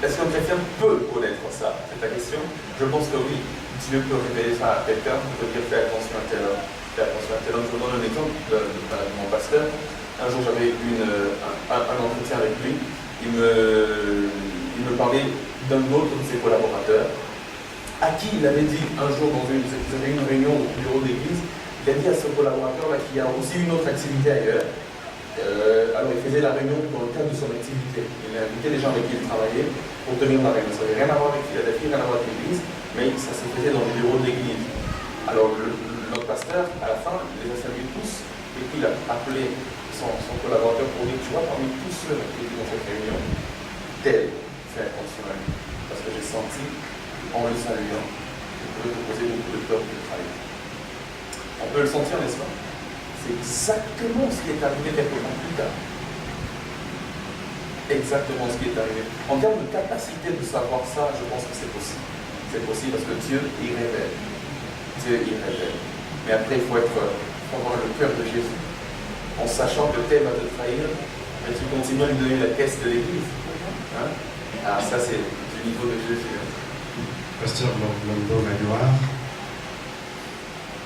Est-ce qu'un chrétien peut connaître ça? C'est ta question? Je pense que oui. Dieu peut révéler ça à quelqu'un, il peut dire fais attention à tel homme. Fais attention à tel homme. Je vous donne un exemple de mon pasteur. Un jour, j'avais un entretien avec lui. Il me parlait d'un autre de ses collaborateurs à qui il avait dit un jour dans une réunion au bureau d'église, il a dit à ce collaborateur-là qui a aussi une autre activité ailleurs. Alors il faisait la réunion dans le cadre de son activité. Il a invité les gens avec qui il travaillait pour tenir la réunion. Ça n'avait rien à voir avec Philadelphie, rien à voir avec l'église, mais ça se faisait dans les bureaux de l'église. Alors notre pasteur, à la fin, il les a salués tous, et puis il a appelé son collaborateur pour dire, tu vois, parmi tous ceux qui étaient dans cette réunion, tel, fais attention à lui, parce que j'ai senti, en le saluant, qu'il pouvait te poser beaucoup de peur de travail. On peut le sentir, n'est-ce pas? C'est exactement ce qui est arrivé quelques temps plus tard. Exactement ce qui est arrivé. En termes de capacité de savoir ça, je pense que c'est possible. C'est possible parce que Dieu y révèle. Dieu y révèle. Mais après, il faut avoir le cœur de Jésus. En sachant que tel va te trahir, mais tu continues à lui donner la caisse de l'église. Hein? Alors ça, c'est du niveau de Jésus. Pasteur Lombo Magloire,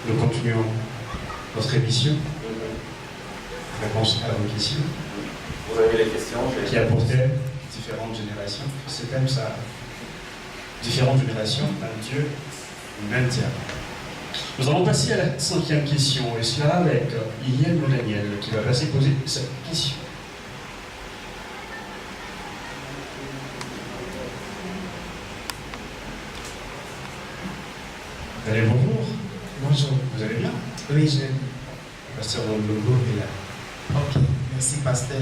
nous continuons notre émission. Réponse à vos questions. Vous avez les questions. Qui a pour thème différentes générations. Ce thème, ça, différentes générations, un Dieu, une même diable. Nous allons passer à la 5e question, et cela avec Iliane Daniel, qui va poser cette question. Allez, bonjour. Bonjour. Vous allez bien? Oui, je vais bien. Pasteur Lombo est là. Ok, merci pasteur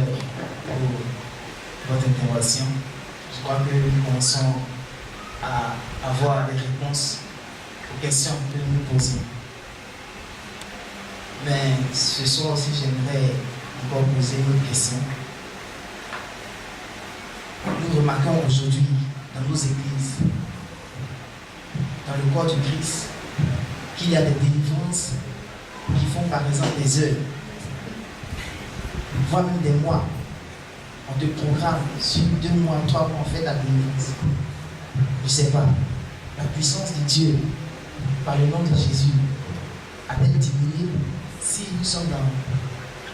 pour votre intervention. Je crois que nous commençons à avoir des réponses aux questions que nous nous posons. Mais ce soir aussi, j'aimerais encore poser une autre question. Nous remarquons aujourd'hui dans nos églises, dans le corps du Christ, qu'il y a des délivrances qui font par exemple des heures, voire même des mois. On te programme sur 2 mois, 3 mois, on fait la délivrance. Je ne sais pas, la puissance de Dieu par le nom de Jésus a-t-elle diminué si nous sommes dans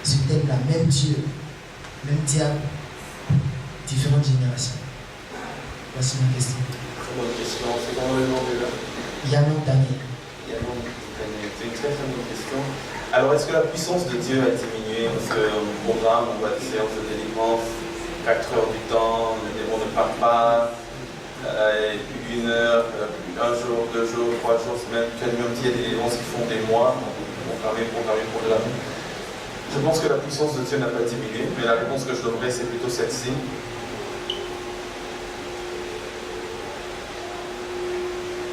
ce thème-là, même Dieu, même diable, différentes générations? Voici ma question. Très bonne question. C'est comment le nom déjà? Yannon Daniel. Yannon Daniel. C'est une très bonne question. Alors, est-ce que la puissance de Dieu a diminué? Parce qu'on programme, on va des séances de délivrance, 4 heures du temps, le démon ne part pas, 1 heure, 1 jour, 2 jours, 3 jours, semaine, même il y a des délivrances qui font des mois, donc programmer pour de la vie. Je pense que la puissance de Dieu n'a pas diminué, mais la réponse que je donnerais, c'est plutôt celle-ci.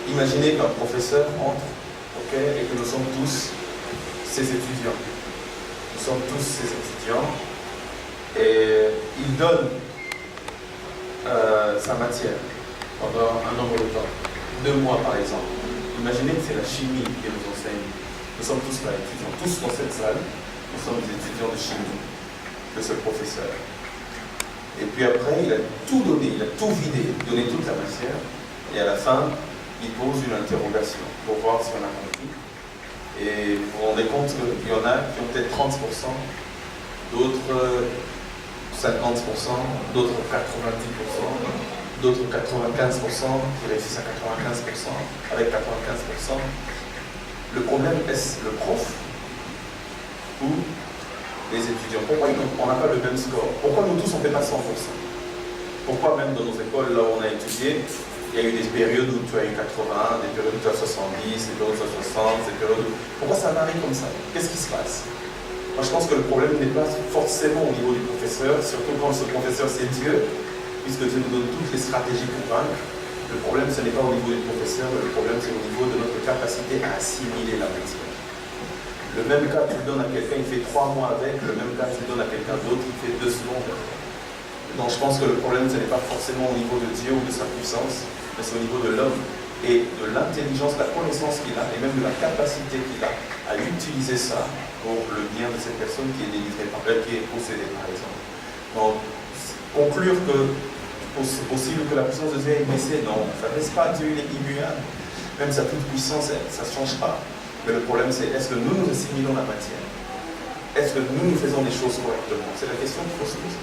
Imaginez qu'un professeur entre, et que nous sommes tous ses étudiants. Nous sommes tous ses étudiants, et il donne sa matière pendant un nombre de temps, 2 mois par exemple. Imaginez que c'est la chimie qui nous enseigne. Nous sommes tous là, étudiants, tous dans cette salle, nous sommes des étudiants de chimie de ce professeur. Et puis après, il a tout donné, il a tout vidé, donné toute la matière. Et à la fin, il pose une interrogation pour voir si on a compris. Et vous vous rendez compte qu'il y en a qui ont peut-être 30%, d'autres 50%, d'autres 90%, d'autres 95% qui réussissent à 95%, avec 95%. Le problème, est-ce le prof ou les étudiants? Pourquoi on n'a pas le même score? Pourquoi nous tous on ne fait pas 100%? Pourquoi même dans nos écoles, là où on a étudié, il y a eu des périodes où tu as eu 80, des périodes où tu as 70, des périodes où tu as 60, des périodes où... Pourquoi ça varie comme ça? Qu'est-ce qui se passe? Moi je pense que le problème n'est pas forcément au niveau du professeur, surtout quand ce professeur c'est Dieu, puisque Dieu nous donne toutes les stratégies pour vaincre. Le problème ce n'est pas au niveau du professeur, le problème c'est au niveau de notre capacité à assimiler la matière. Le même cas tu le donnes à quelqu'un, il fait 3 mois avec, le même cas tu le donnes à quelqu'un d'autre, il fait 2 secondes avec. Donc je pense que le problème ce n'est pas forcément au niveau de Dieu ou de sa puissance, mais c'est au niveau de l'homme et de l'intelligence, la connaissance qu'il a et même de la capacité qu'il a à utiliser ça pour le bien de cette personne qui est délivrée par elle, qui est possédée par exemple. Donc conclure que c'est possible que la puissance de Dieu ait baissé, non, ça ne baisse pas, Dieu il est immuable, même sa toute puissance ça ne change pas. Mais le problème c'est est-ce que nous nous assimilons la matière? Est-ce que nous faisons des choses correctement? C'est la question qu'il faut se poser.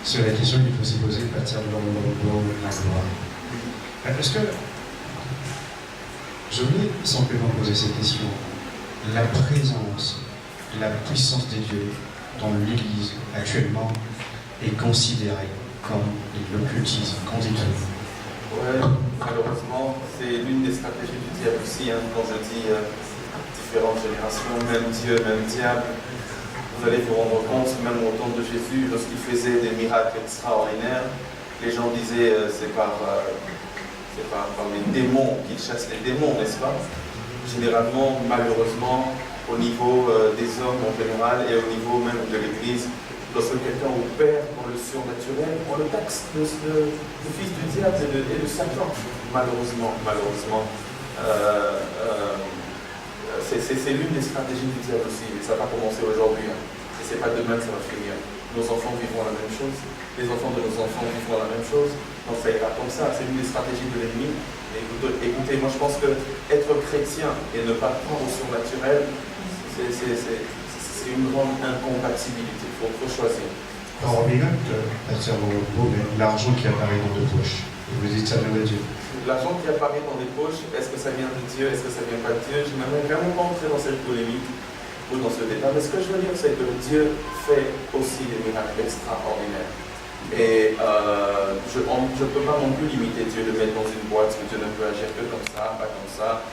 C'est la question qu'il faut se poser à partir de la gloire. Est-ce que je voulais simplement poser cette question? La présence, la puissance des dieux dans l'Église actuellement est considérée comme l'occultisme. Qu'en dites-vous? Oui, malheureusement, c'est l'une des stratégies du diable aussi. Quand je dis différentes générations, même Dieu, même diable, vous allez vous rendre compte, même au temps de Jésus, lorsqu'il faisait des miracles extraordinaires, les gens disaient c'est par les démons qu'il chasse les démons, n'est-ce pas? Généralement, malheureusement, au niveau des hommes en général et au niveau même de l'Église, lorsque quelqu'un opère dans le surnaturel, on le taxe de fils du diable et de Satan. Malheureusement. C'est l'une des stratégies du diable aussi, mais ça n'a pas commencé aujourd'hui. Et c'est pas demain que ça va finir. Nos enfants vivront la même chose, les enfants de nos enfants vivront la même chose, donc ça ira comme ça, c'est l'une des stratégies de l'ennemi. Écoutez, moi je pense que être chrétien et ne pas croire au surnaturel, c'est une grande incompatibilité, il faut choisir. Alors, on regarde l'argent qui apparaît dans deux poches. Vous dites ça vient de Dieu. L'argent qui apparaît dans des poches, est-ce que ça vient de Dieu, est-ce que ça vient pas de Dieu? Je n'aimerais vraiment pas entrer dans cette polémique ou dans ce débat, mais ce que je veux dire, c'est que Dieu fait aussi des miracles extraordinaires. Et je ne peux pas non plus limiter Dieu, le mettre dans une boîte, parce que Dieu ne peut agir que comme ça, pas comme ça.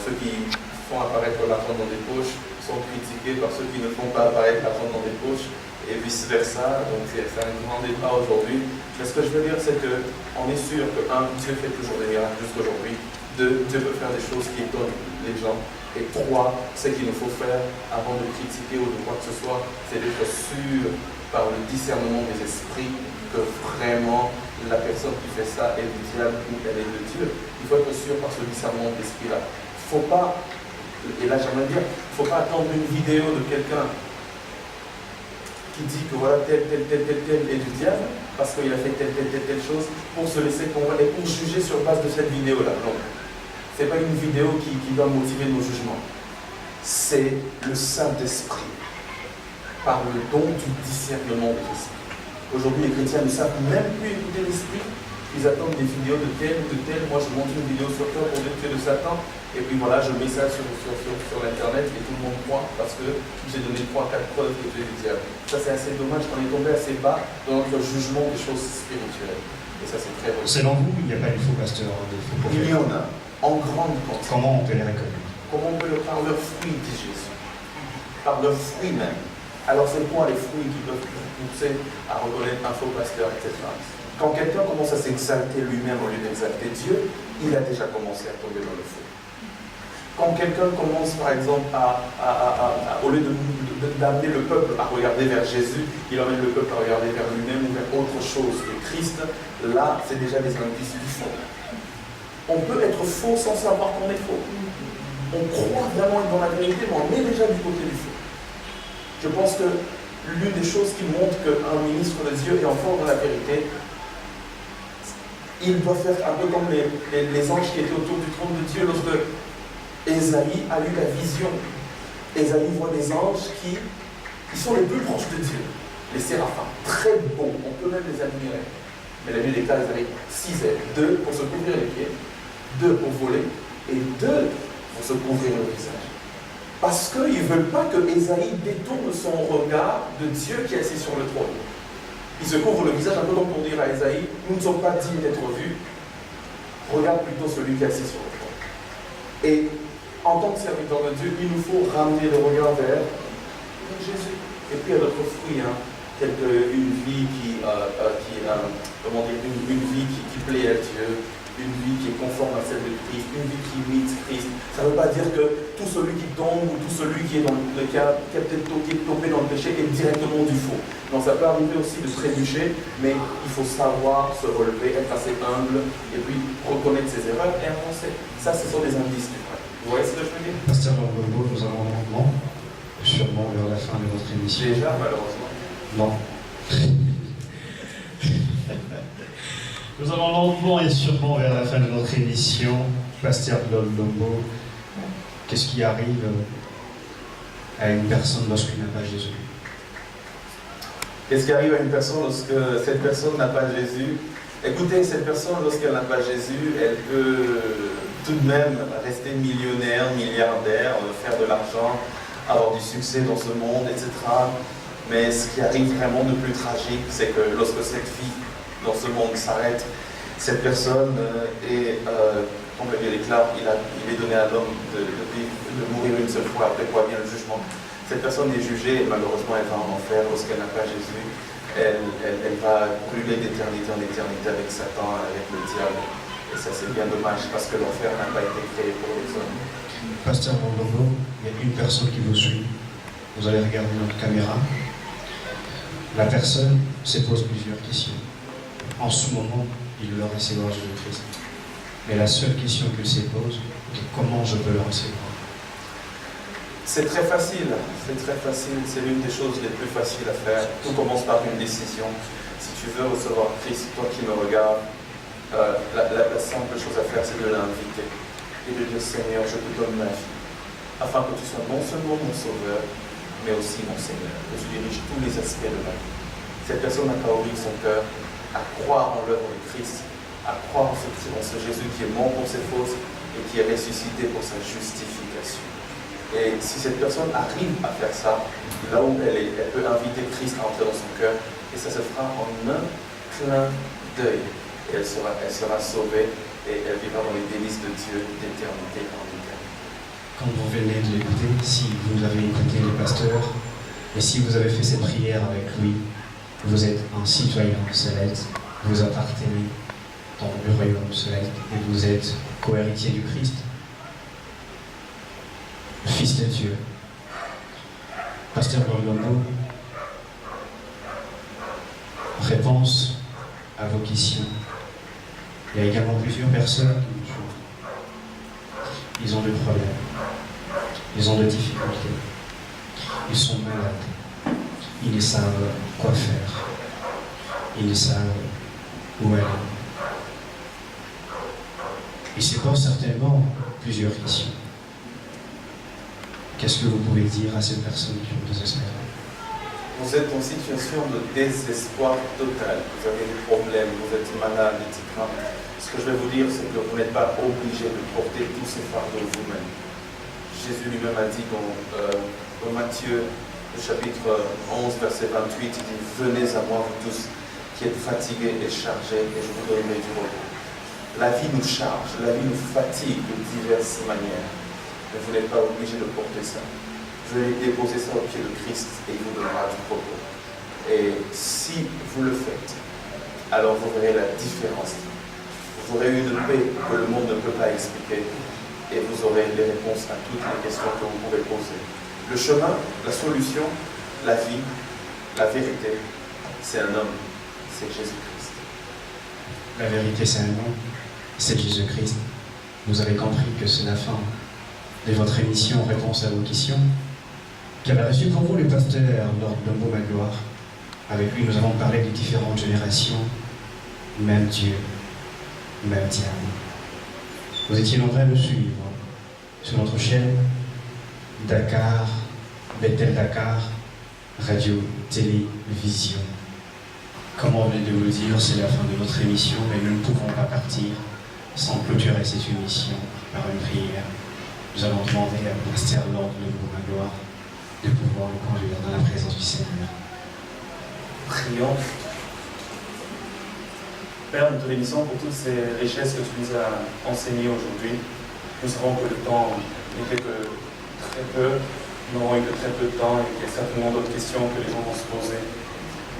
Ceux qui font apparaître l'argent dans des poches sont critiqués par ceux qui ne font pas apparaître l'argent dans des poches, et vice-versa. Donc c'est un grand débat aujourd'hui. Mais ce que je veux dire, c'est qu'on est sûr que, Dieu fait toujours des miracles jusqu'aujourd'hui. 2, Dieu peut faire des choses qui étonnent les gens. Et 3, ce qu'il nous faut faire avant de critiquer ou de quoi que ce soit, c'est d'être sûr par le discernement des esprits que vraiment la personne qui fait ça est du diable ou elle est de Dieu. Il faut être sûr par ce discernement d'esprit-là. Il ne faut pas, et là j'aimerais dire, il ne faut pas attendre une vidéo de quelqu'un qui dit que voilà, tel est du diable, parce qu'il a fait telle chose, pour se laisser convaincre et pour juger sur base de cette vidéo-là. Non. Ce n'est pas une vidéo qui va motiver nos jugements. C'est le Saint-Esprit, par le don du discernement de l'Esprit. Aujourd'hui, les chrétiens ne savent même plus écouter l'Esprit. Ils attendent des vidéos de tel ou de tel. Moi, je monte une vidéo sur toi pour dire que tu es de Satan. Et puis voilà, je mets ça sur l'internet et tout le monde croit parce que j'ai donné 3-4 preuves que tu es du diable. Ça, c'est assez dommage qu'on est tombé assez bas dans notre jugement des choses spirituelles. Et ça, c'est très reçu. Selon vous, il n'y a pas de faux pasteurs, de faux prophètes? Il y en a, en grande quantité. Comment on peut les reconnaître? Comment on peut par leurs fruits, dit Jésus. Par leurs fruits même. Alors, c'est quoi les fruits qui peuvent pousser à reconnaître un faux pasteur, etc. Quand quelqu'un commence à s'exalter lui-même au lieu d'exalter Dieu, il a déjà commencé à tomber dans le feu. Quand quelqu'un commence, par exemple, au lieu d'amener le peuple à regarder vers Jésus, il emmène le peuple à regarder vers lui-même ou vers autre chose que Christ, là, c'est déjà des indices du faux. On peut être faux sans savoir qu'on est faux. On croit vraiment être dans la vérité, mais on est déjà du côté du faux. Je pense que l'une des choses qui montre qu'un ministre de Dieu est enfant de la vérité, il doit faire un peu comme les anges qui étaient autour du trône de Dieu lorsque Ésaïe a eu la vision. Ésaïe voit des anges qui sont les plus proches de Dieu, les séraphins, très beaux, on peut même les admirer. Mais la nuit des cas, ils avaient 6 ailes, 2 pour se couvrir les pieds, 2 pour voler, et 2 pour se couvrir le visage. Parce qu'ils ne veulent pas que Ésaïe détourne son regard de Dieu qui est assis sur le trône. Il se couvre le visage un peu comme pour dire à Ésaïe, nous ne sommes pas dignes d'être vus, regarde plutôt celui qui est assis sur le trône. Et en tant que serviteur de Dieu, il nous faut ramener le regard vers Jésus. Et puis il y a d'autres fruits, tels qu'une vie qui plaît à Dieu, une vie qui est conforme à celle de Christ, une vie qui imite Christ. Ça ne veut pas dire que tout celui qui tombe ou tout celui qui est dans le cas, qui est tombé dans le péché est directement du faux. Non, ça peut arriver aussi de trébucher, mais il faut savoir se relever, être assez humble, et puis reconnaître ses erreurs et avancer. Ça, ce sont des indices du vrai. Vous voyez ce que je veux dire? Pasteur Lombo, nous avons lentement, sûrement vers la fin de notre émission. Déjà, malheureusement. Non. Nous allons lentement et sûrement vers la fin de notre émission. Pasteur Lombo, qu'est-ce qui arrive à une personne lorsqu'il n'a pas Jésus? Qu'est-ce qui arrive à une personne lorsque cette personne n'a pas Jésus? Écoutez, cette personne, lorsqu'elle n'a pas Jésus, elle peut tout de même rester millionnaire, milliardaire, faire de l'argent, avoir du succès dans ce monde, etc. Mais ce qui arrive vraiment de plus tragique, c'est que lorsque cette vie dans ce monde s'arrête, cette personne est, comme le dit l'éclat, il est donné à l'homme de mourir une seule fois, après quoi vient le jugement. Cette personne est jugée et malheureusement elle va en enfer lorsqu'elle n'a pas Jésus. Elle va brûler d'éternité en éternité avec Satan, avec le diable. Et ça c'est bien dommage parce que l'enfer n'a pas été créé pour les hommes. Pasteur Lombo, il y a une personne qui vous suit. Vous allez regarder notre caméra. La personne se pose plusieurs questions. En ce moment, il veut recevoir Jésus-Christ. Mais la seule question qu'il se pose est comment je peux le recevoir? C'est très facile, c'est l'une des choses les plus faciles à faire. Tout commence par une décision. Si tu veux recevoir Christ, toi qui me regardes, la simple chose à faire, c'est de l'inviter et de dire Seigneur, je te donne ma vie, afin que tu sois non seulement mon sauveur, mais aussi mon Seigneur, que tu diriges tous les aspects de ma vie. Cette personne n'a qu'à ouvrir son cœur, à croire en l'œuvre de Christ, à croire en ce Jésus qui est mort pour ses fautes et qui est ressuscité pour sa justification. Et si cette personne arrive à faire ça, là où elle est, elle peut inviter Christ à entrer dans son cœur, et ça se fera en un clin d'œil. Et elle sera sauvée, et elle vivra dans les délices de Dieu d'éternité en éternité. Quand vous venez de l'écouter, si vous avez écouté le pasteur, et si vous avez fait cette prière avec lui, vous êtes un citoyen céleste, vous appartenez dans le royaume céleste, et vous êtes co-héritier du Christ. Fils de Dieu. Pasteur Lombo, réponse à vos questions. Il y a également plusieurs personnes qui nous jouent. Ils ont des problèmes, ils ont des difficultés, ils sont malades, ils ne savent quoi faire, ils ne savent où aller. Ils se posent certainement plusieurs questions. Qu'est-ce que vous pouvez dire à ces personnes qui ont désespéré? Vous êtes en situation de désespoir total, vous avez des problèmes, vous êtes malade, etc. Ce que je vais vous dire, c'est que vous n'êtes pas obligé de porter tous ces fardeaux vous-même. Jésus lui-même a dit dans Matthieu, le chapitre 11, verset 28, il dit « Venez à moi, vous tous, qui êtes fatigués et chargés, et je vous donnerai du repos. » La vie nous charge, la vie nous fatigue de diverses manières. Mais vous n'êtes pas obligé de porter ça. Je vais déposer ça au pied de Christ et il vous donnera du repos. Et si vous le faites, alors vous verrez la différence. Vous aurez une paix que le monde ne peut pas expliquer et vous aurez les réponses à toutes les questions que vous pouvez poser. Le chemin, la solution, la vie, la vérité, c'est un homme, c'est Jésus-Christ. La vérité, c'est un homme, c'est Jésus-Christ. Vous avez compris que c'est la fin de votre émission Réponse à vos questions. Qu'avait reçu pour vous le pasteur Lord Lombo Magloire. Avec lui, nous avons parlé des différentes générations. Même Dieu, même diable. Vous étiez nombreux à nous suivre sur notre chaîne Dakar, Bethel Dakar, Radio Télévision. Comme on venait de vous le dire, c'est la fin de notre émission, mais nous ne pouvons pas partir sans clôturer cette émission par une prière. Nous allons demander à pasteur Lord Lombo Magloire de pouvoir nous conduire dans la présence du Seigneur. Prions. Père, nous te bénissons pour toutes ces richesses que tu nous as enseignées aujourd'hui. Nous savons que le temps n'était que très peu, nous n'aurons eu que très peu de temps et qu'il y a certainement d'autres questions que les gens vont se poser.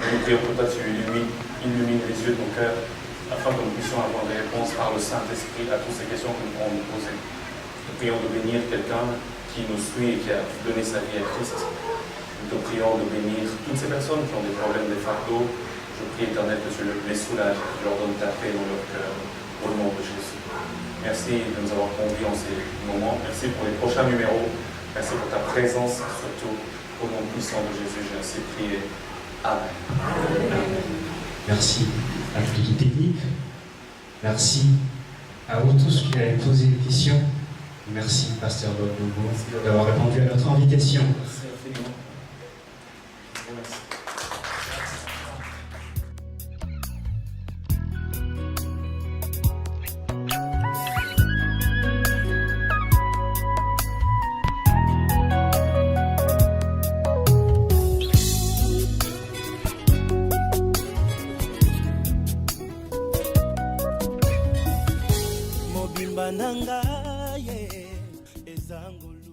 Mais nous prions que toi tu illumines les yeux de nos cœurs afin que nous puissions avoir des réponses par le Saint-Esprit à toutes ces questions que nous pourrons nous poser. Nous prions de bénir quelqu'un qui nous suit et qui a donné sa vie à Christ. Nous te prions de bénir toutes ces personnes qui ont des problèmes, des fardeaux. Je prie, Éternel, que tu les soulages, que tu leur donnes ta paix dans leur cœur, au nom de Jésus. Merci de nous avoir conduits en ces moments. Merci pour les prochains numéros. Merci pour ta présence, surtout au nom puissant de Jésus. J'ai ainsi prié. Amen. Merci à toute l'équipe technique. Merci à vous tous qui avez posé des questions. Merci, pasteur Lord Lombo, d'avoir répondu à notre invitation. Merci infiniment. Merci. Mobimba nanga ye ezangulu